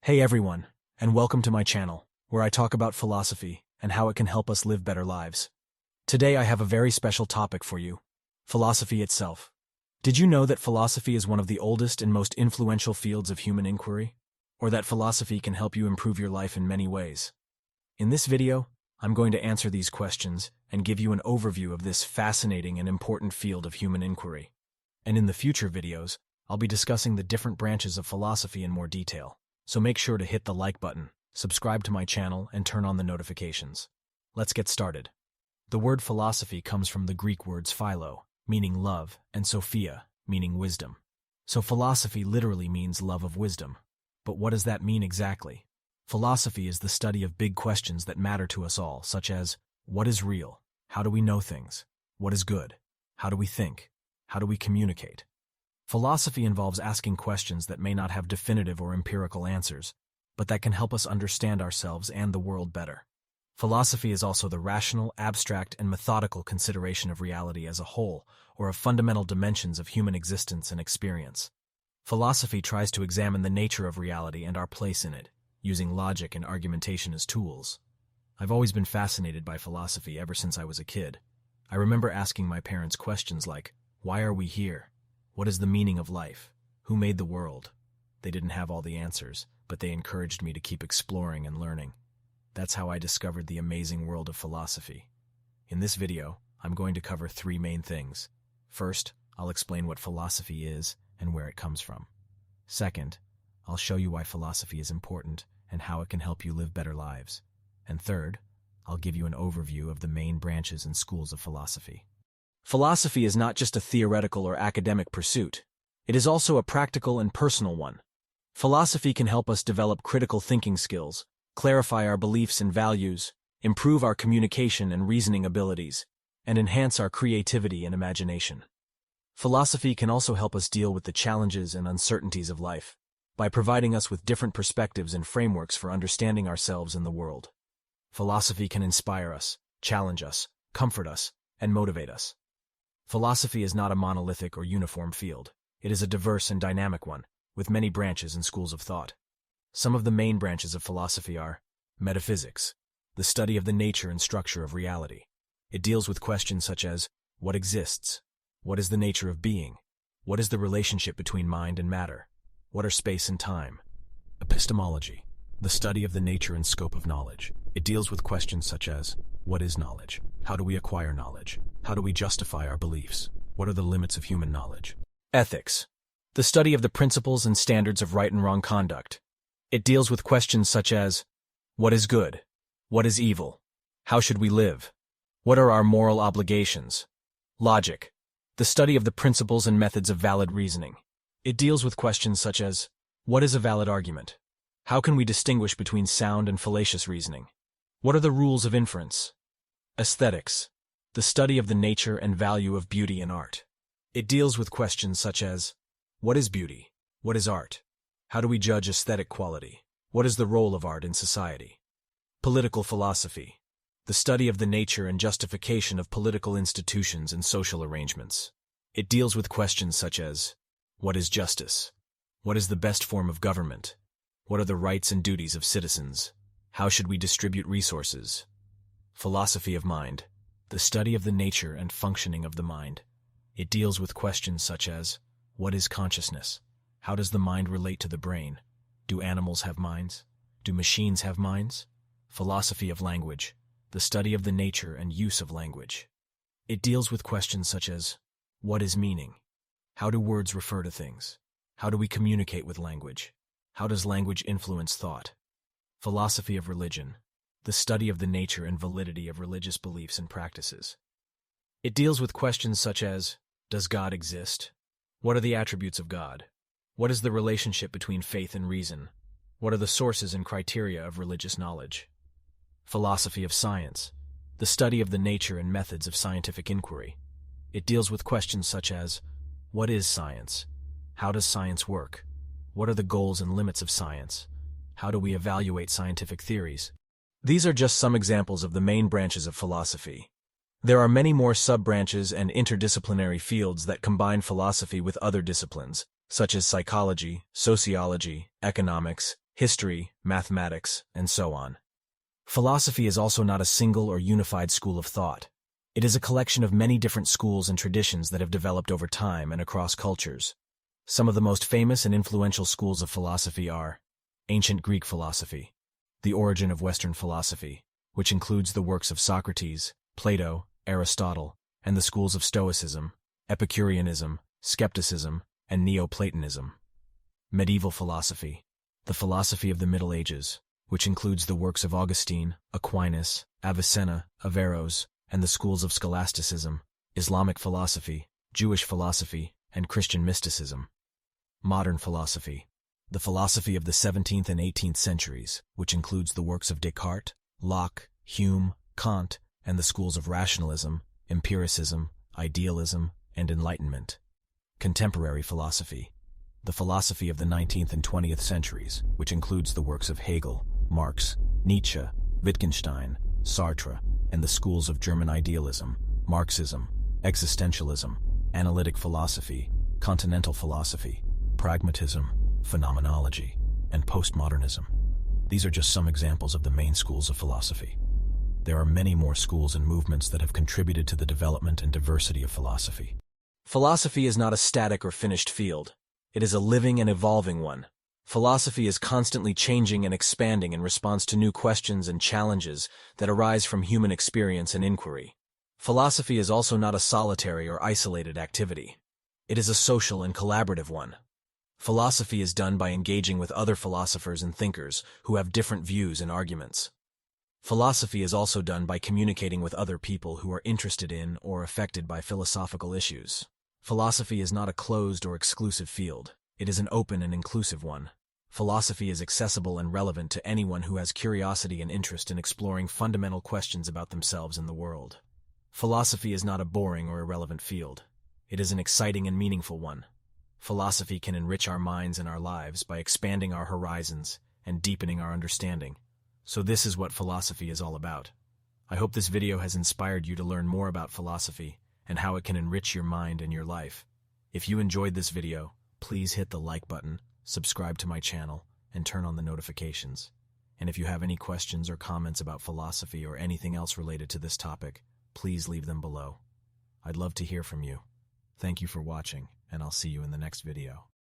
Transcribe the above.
Hey everyone, and welcome to my channel, where I talk about philosophy and how it can help us live better lives. Today I have a very special topic for you: philosophy itself. Did you know that philosophy is one of the oldest and most influential fields of human inquiry? Or that philosophy can help you improve your life in many ways? In this video, I'm going to answer these questions and give you an overview of this fascinating and important field of human inquiry. And in the future videos, I'll be discussing the different branches of philosophy in more detail. So make sure to hit the like button, subscribe to my channel, and turn on the notifications. Let's get started. The word philosophy comes from the Greek words philo, meaning love, and sophia, meaning wisdom. So philosophy literally means love of wisdom. But what does that mean exactly? Philosophy is the study of big questions that matter to us all, such as, what is real? How do we know things? What is good? How do we think? How do we communicate? Philosophy involves asking questions that may not have definitive or empirical answers, but that can help us understand ourselves and the world better. Philosophy is also the rational, abstract, and methodical consideration of reality as a whole, or of fundamental dimensions of human existence and experience. Philosophy tries to examine the nature of reality and our place in it, using logic and argumentation as tools. I've always been fascinated by philosophy ever since I was a kid. I remember asking my parents questions like, why are we here? What is the meaning of life? Who made the world? They didn't have all the answers, but they encouraged me to keep exploring and learning. That's how I discovered the amazing world of philosophy. In this video, I'm going to cover three main things. First, I'll explain what philosophy is and where it comes from. Second, I'll show you why philosophy is important and how it can help you live better lives. And third, I'll give you an overview of the main branches and schools of philosophy. Philosophy is not just a theoretical or academic pursuit. It is also a practical and personal one. Philosophy can help us develop critical thinking skills, clarify our beliefs and values, improve our communication and reasoning abilities, and enhance our creativity and imagination. Philosophy can also help us deal with the challenges and uncertainties of life by providing us with different perspectives and frameworks for understanding ourselves and the world. Philosophy can inspire us, challenge us, comfort us, and motivate us. Philosophy is not a monolithic or uniform field. It is a diverse and dynamic one, with many branches and schools of thought. Some of the main branches of philosophy are metaphysics, the study of the nature and structure of reality. It deals with questions such as, what exists? What is the nature of being? What is the relationship between mind and matter? What are space and time? Epistemology, the study of the nature and scope of knowledge. It deals with questions such as, what is knowledge? How do we acquire knowledge? How do we justify our beliefs? What are the limits of human knowledge? Ethics, the study of the principles and standards of right and wrong conduct. It deals with questions such as, what is good? What is evil? How should we live? What are our moral obligations? Logic, the study of the principles and methods of valid reasoning. It deals with questions such as, what is a valid argument? How can we distinguish between sound and fallacious reasoning? What are the rules of inference? Aesthetics, the study of the nature and value of beauty and art. It deals with questions such as, what is beauty? What is art? How do we judge aesthetic quality? What is the role of art in society? Political philosophy, the study of the nature and justification of political institutions and social arrangements. It deals with questions such as, what is justice? What is the best form of government? What are the rights and duties of citizens? How should we distribute resources? Philosophy of mind, the study of the nature and functioning of the mind. It deals with questions such as, what is consciousness? How does the mind relate to the brain? Do animals have minds? Do machines have minds? Philosophy of language, the study of the nature and use of language. It deals with questions such as, what is meaning? How do words refer to things? How do we communicate with language? How does language influence thought? Philosophy of religion, the study of the nature and validity of religious beliefs and practices. It deals with questions such as, does God exist? What are the attributes of God? What is the relationship between faith and reason? What are the sources and criteria of religious knowledge? Philosophy of science, the study of the nature and methods of scientific inquiry. It deals with questions such as, what is science? How does science work? What are the goals and limits of science? How do we evaluate scientific theories? These are just some examples of the main branches of philosophy. There are many more sub-branches and interdisciplinary fields that combine philosophy with other disciplines, such as psychology, sociology, economics, history, mathematics, and so on. Philosophy is also not a single or unified school of thought. It is a collection of many different schools and traditions that have developed over time and across cultures. Some of the most famous and influential schools of philosophy are ancient Greek philosophy, the origin of Western philosophy, which includes the works of Socrates, Plato, Aristotle, and the schools of Stoicism, Epicureanism, Skepticism, and Neoplatonism. Medieval philosophy, the philosophy of the Middle Ages, which includes the works of Augustine, Aquinas, Avicenna, Averroes, and the schools of scholasticism, Islamic philosophy, Jewish philosophy, and Christian mysticism. Modern philosophy, the philosophy of the 17th and 18th centuries, which includes the works of Descartes, Locke, Hume, Kant, and the schools of rationalism, empiricism, idealism, and enlightenment. Contemporary philosophy, the philosophy of the 19th and 20th centuries, which includes the works of Hegel, Marx, Nietzsche, Wittgenstein, Sartre, and the schools of German idealism, Marxism, existentialism, analytic philosophy, continental philosophy, pragmatism, phenomenology, and postmodernism. These are just some examples of the main schools of philosophy. There are many more schools and movements that have contributed to the development and diversity of philosophy. Philosophy is not a static or finished field. It is a living and evolving one. Philosophy is constantly changing and expanding in response to new questions and challenges that arise from human experience and inquiry. Philosophy is also not a solitary or isolated activity. It is a social and collaborative one. Philosophy is done by engaging with other philosophers and thinkers who have different views and arguments. Philosophy is also done by communicating with other people who are interested in or affected by philosophical issues. Philosophy is not a closed or exclusive field. It is an open and inclusive one. Philosophy is accessible and relevant to anyone who has curiosity and interest in exploring fundamental questions about themselves and the world. Philosophy is not a boring or irrelevant field. It is an exciting and meaningful one. Philosophy can enrich our minds and our lives by expanding our horizons and deepening our understanding. So this is what philosophy is all about. I hope this video has inspired you to learn more about philosophy and how it can enrich your mind and your life. If you enjoyed this video, please hit the like button, subscribe to my channel, and turn on the notifications. And if you have any questions or comments about philosophy or anything else related to this topic, please leave them below. I'd love to hear from you. Thank you for watching, and I'll see you in the next video.